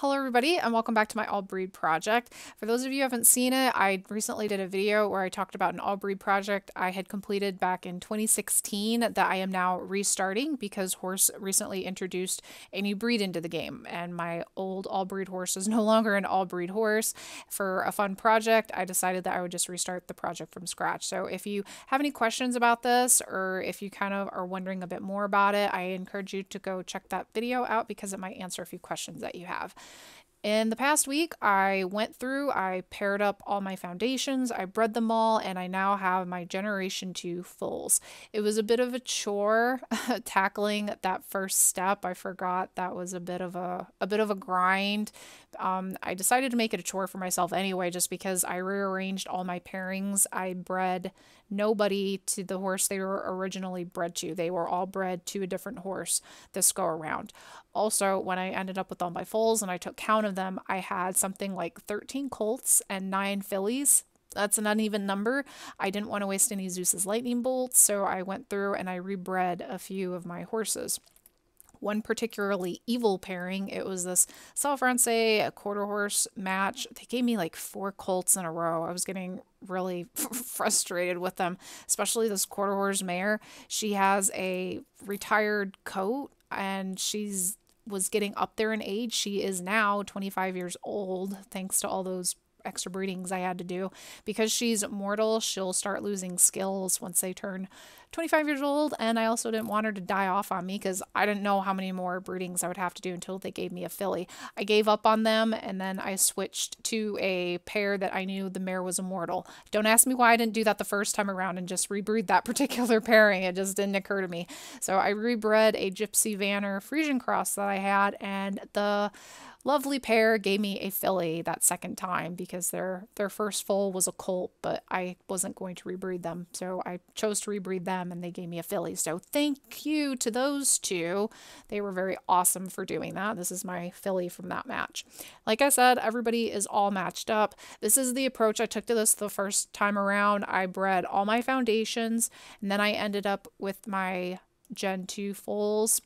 Hello everybody and welcome back to my all breed project. For those of you who haven't seen it, I recently did a video where I talked about an all breed project I had completed back in 2016 that I am now restarting because Horse recently introduced a new breed into the game and my old all breed horse is no longer an all breed horse. For a fun project, I decided that I would just restart the project from scratch. So if you have any questions about this or if you kind of are wondering a bit more about it, I encourage you to go check that video out because it might answer a few questions that you have. In the past week, I paired up all my foundations, I bred them all, and I now have my Generation 2 foals. It was a bit of a chore tackling that first step. I forgot that was a bit of a grind. I decided to make it a chore for myself anyway, just because I rearranged all my pairings. I bred nobody to the horse they were originally bred to. They were all bred to a different horse this go around. Also, when I ended up with all my foals and I took count of them, I had something like 13 colts and 9 fillies. That's an uneven number. I didn't want to waste any Zeus's lightning bolts, so I went through and I rebred a few of my horses. One particularly evil pairing, it was this Salle Francais, a quarter horse match. They gave me like 4 colts in a row. I was getting really frustrated with them, especially this quarter horse mare. She has a retired coat and she's was getting up there in age. She is now 25 years old, thanks to all those extra breedings I had to do. Because she's mortal, she'll start losing skills once they turn 25 years old, and I also didn't want her to die off on me because I didn't know how many more breedings I would have to do until they gave me a filly. I gave up on them, and then I switched to a pair that I knew the mare was immortal. Don't ask me why I didn't do that the first time around and just rebreed that particular pairing. It just didn't occur to me. So I rebred a Gypsy Vanner Frisian cross that I had, and the lovely pair gave me a filly that second time because their first foal was a colt, but I wasn't going to rebreed them. So I chose to rebreed them and they gave me a filly. So thank you to those two. They were very awesome for doing that. This is my filly from that match. Like I said, everybody is all matched up. This is the approach I took to this the first time around. I bred all my foundations and then I ended up with my Gen 2 foals.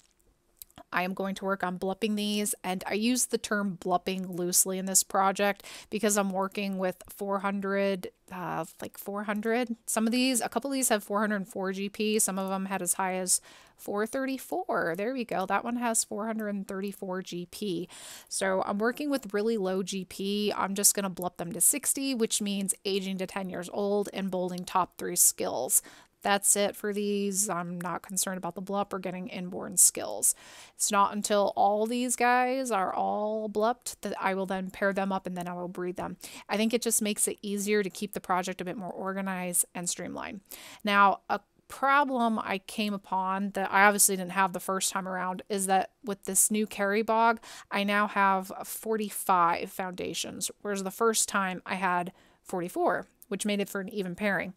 I am going to work on blupping these, and I use the term blupping loosely in this project because I'm working with 400, like 400. Some of these, a couple of these have 404 GP, some of them had as high as 434. There we go. That one has 434 GP. So I'm working with really low GP. I'm just going to blup them to 60, which means aging to 10 years old and bolding top 3 skills. That's it for these. I'm not concerned about the blup or getting inborn skills. It's not until all these guys are all blupped that I will then pair them up and then I will breed them. I think it just makes it easier to keep the project a bit more organized and streamlined. Now, a problem I came upon that I obviously didn't have the first time around is that with this new Kerry Bog, I now have 45 foundations, whereas the first time I had 44, which made it for an even pairing.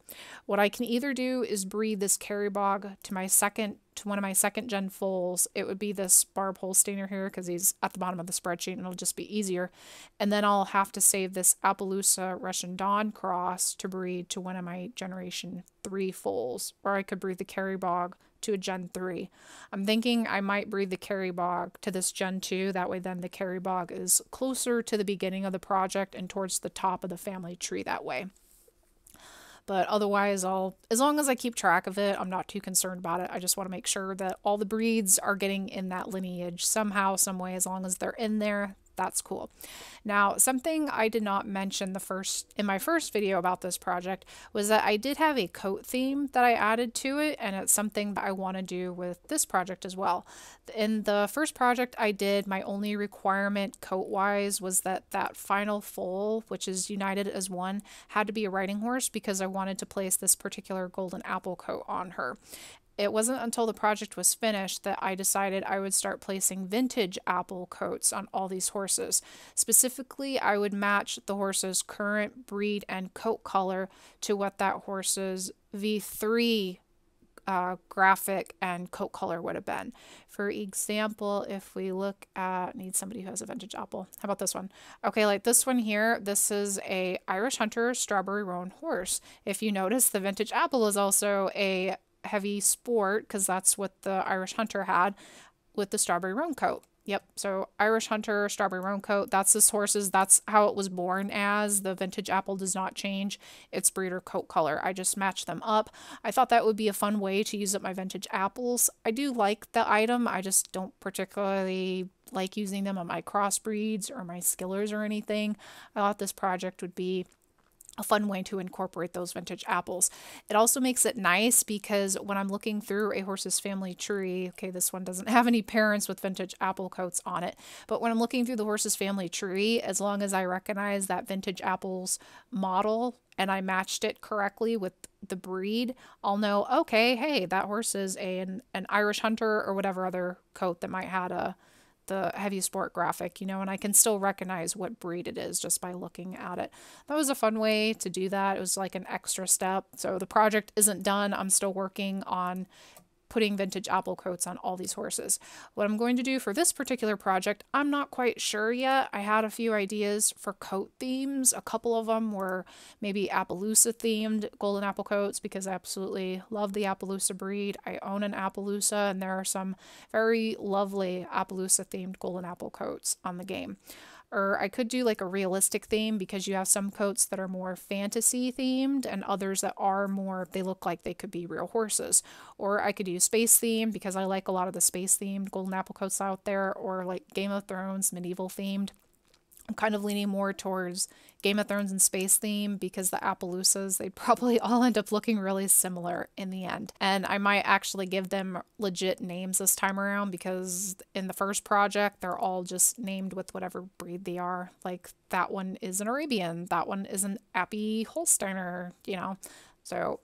What I can either do is breed this Kerry Bog to one of my second gen foals. It would be this Barb Holsteiner here because he's at the bottom of the spreadsheet and it'll just be easier. And then I'll have to save this Appaloosa Russian Dawn cross to breed to one of my Generation 3 foals, or I could breed the Kerry Bog to a Gen 3. I'm thinking I might breed the Kerry Bog to this Gen 2. That way then the Kerry Bog is closer to the beginning of the project and towards the top of the family tree that way. But otherwise, as long as I keep track of it, I'm not too concerned about it. I just want to make sure that all the breeds are getting in that lineage somehow, some way, as long as they're in there. That's cool. Now, something I did not mention in my first video about this project was that I did have a coat theme that I added to it, and it's something that I want to do with this project as well. In the first project I did, my only requirement coat-wise was that that final foal, which is united as one, had to be a riding horse because I wanted to place this particular golden apple coat on her. It wasn't until the project was finished that I decided I would start placing vintage apple coats on all these horses. Specifically, I would match the horse's current breed and coat color to what that horse's V3 graphic and coat color would have been. For example, if we look at, need somebody who has a vintage apple. How about this one? Okay, like this one here, this is a Irish Hunter Strawberry Roan horse. If you notice, the vintage apple is also a heavy sport because that's what the Irish Hunter had with the Strawberry Roan coat. Yep. So Irish Hunter, Strawberry Roan Coat, that's this horse's, that's how it was born as. The vintage apple does not change its breeder coat color. I just matched them up. I thought that would be a fun way to use up my vintage apples. I do like the item. I just don't particularly like using them on my crossbreeds or my skillers or anything. I thought this project would be a fun way to incorporate those vintage apples. It also makes it nice because when I'm looking through a horse's family tree, okay, this one doesn't have any parents with vintage apple coats on it, but when I'm looking through the horse's family tree, as long as I recognize that vintage apples model and I matched it correctly with the breed, I'll know, okay, hey, that horse is an Irish Hunter or whatever other coat that might have the heavy sport graphic, you know, and I can still recognize what breed it is just by looking at it. That was a fun way to do that. It was like an extra step. So the project isn't done. I'm still working on putting vintage apple coats on all these horses. What I'm going to do for this particular project, I'm not quite sure yet. I had a few ideas for coat themes. A couple of them were maybe Appaloosa themed golden apple coats because I absolutely love the Appaloosa breed. I own an Appaloosa and there are some very lovely Appaloosa themed golden apple coats on the game. Or I could do like a realistic theme because you have some coats that are more fantasy themed and others that are more, they look like they could be real horses. Or I could do space theme because I like a lot of the space themed golden apple coats out there, or like Game of Thrones medieval themed. I'm kind of leaning more towards Game of Thrones and space theme because the Appaloosas, they'd probably all end up looking really similar in the end. And I might actually give them legit names this time around because in the first project, they're all just named with whatever breed they are. Like that one is an Arabian, that one is an Appy Holsteiner, you know. So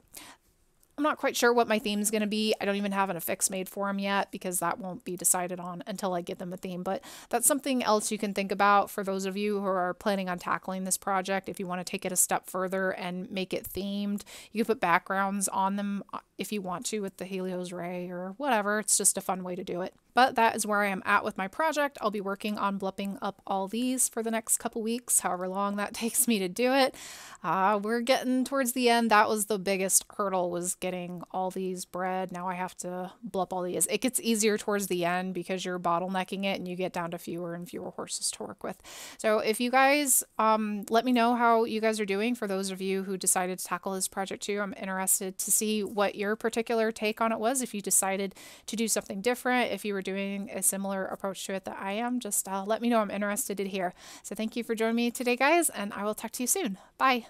I'm not quite sure what my theme is going to be. I don't even have an affix made for them yet because that won't be decided on until I get them a theme. But that's something else you can think about for those of you who are planning on tackling this project. If you want to take it a step further and make it themed, you can put backgrounds on them if you want to with the Helios Ray or whatever. It's just a fun way to do it. But that is where I am at with my project. I'll be working on blipping up all these for the next couple weeks, however long that takes me to do it. We're getting towards the end. That was the biggest hurdle, was getting all these bred. Now I have to blip all these. It gets easier towards the end because you're bottlenecking it and you get down to fewer and fewer horses to work with. So if you guys let me know how you guys are doing. For those of you who decided to tackle this project too, I'm interested to see what your particular take on it was. If you decided to do something different, if you were doing a similar approach to it that I am, just let me know. I'm interested to hear. So thank you for joining me today, guys, and I will talk to you soon. Bye.